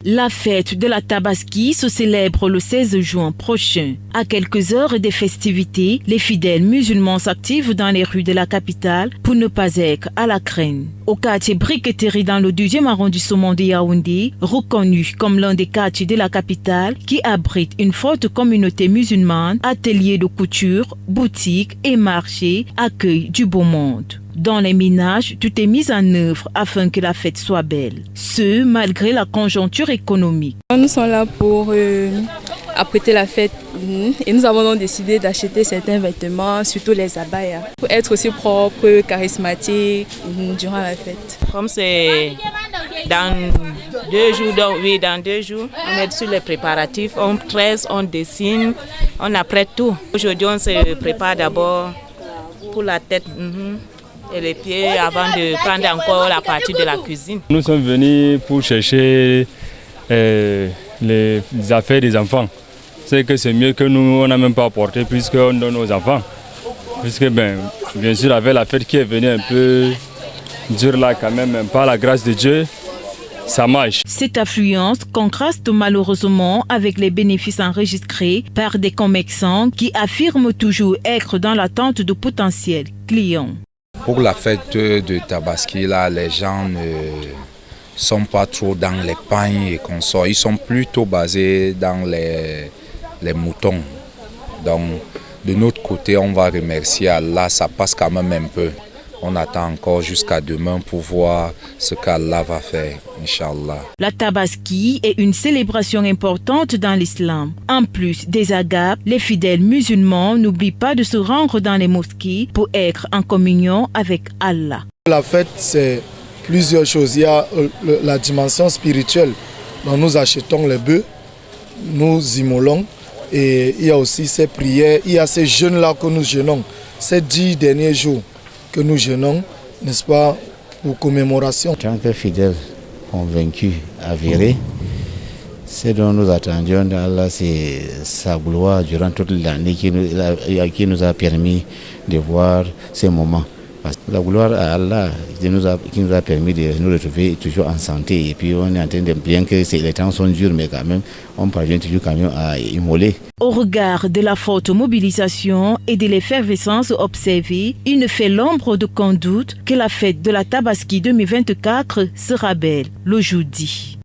La fête de la Tabaski se célèbre le 16 juin prochain. À quelques heures des festivités, les fidèles musulmans s'activent dans les rues de la capitale pour ne pas être à la crainte. Au quartier Briqueterie dans le 2e arrondissement de Yaoundé, reconnu comme l'un des quartiers de la capitale qui abrite une forte communauté musulmane, ateliers de couture, boutiques et marchés accueillent du beau monde. Dans les ménages, tout est mis en œuvre afin que la fête soit belle. Ce, malgré la conjoncture économique. Nous sommes là pour apprêter la fête et nous avons donc décidé d'acheter certains vêtements, surtout les abayas, pour être aussi propres, charismatiques durant la fête. Comme c'est dans 2 jours, dans 2 jours, on est sur les préparatifs, on tresse, on dessine, on apprête tout. Aujourd'hui, on se prépare d'abord pour la tête. Et les pieds avant de prendre encore la partie de la cuisine. Nous sommes venus pour chercher les affaires des enfants. C'est que c'est mieux que nous, on n'a même pas apporté puisqu'on donne aux enfants. Puisque bien sûr avec la fête qui est venue un peu dure là quand même, par la grâce de Dieu, ça marche. Cette affluence contraste malheureusement avec les bénéfices enregistrés par des commerçants qui affirment toujours être dans l'attente de potentiels clients. Pour la fête de Tabaski, là, les gens ne sont pas trop dans les pagnes et consorts. Ils sont plutôt basés dans les moutons. Donc, de notre côté, on va remercier Allah. Ça passe quand même un peu. On attend encore jusqu'à demain pour voir ce qu'Allah va faire, Inch'Allah. La Tabaski est une célébration importante dans l'islam. En plus des agapes, les fidèles musulmans n'oublient pas de se rendre dans les mosquées pour être en communion avec Allah. La fête, c'est plusieurs choses. Il y a la dimension spirituelle. Donc nous achetons les bœufs, nous immolons. Et il y a aussi ces prières, il y a ces jeûnes-là que nous jeûnons, ces 10 derniers jours que nous jeûnons, n'est-ce pas, pour commémoration. Tant que fidèles, convaincus, avérés, ce dont nous attendions d'Allah, c'est sa gloire durant toute l'année qui nous a permis de voir ces moments. Parce que la gloire à Allah qui nous a permis de nous retrouver toujours en santé. Et puis on est en train de, bien que les temps sont durs, mais quand même, on parvient toujours quand même à immoler. Au regard de la forte mobilisation et de l'effervescence observée, il ne fait l'ombre d'aucun doute que la fête de la Tabaski 2024 sera belle le jeudi.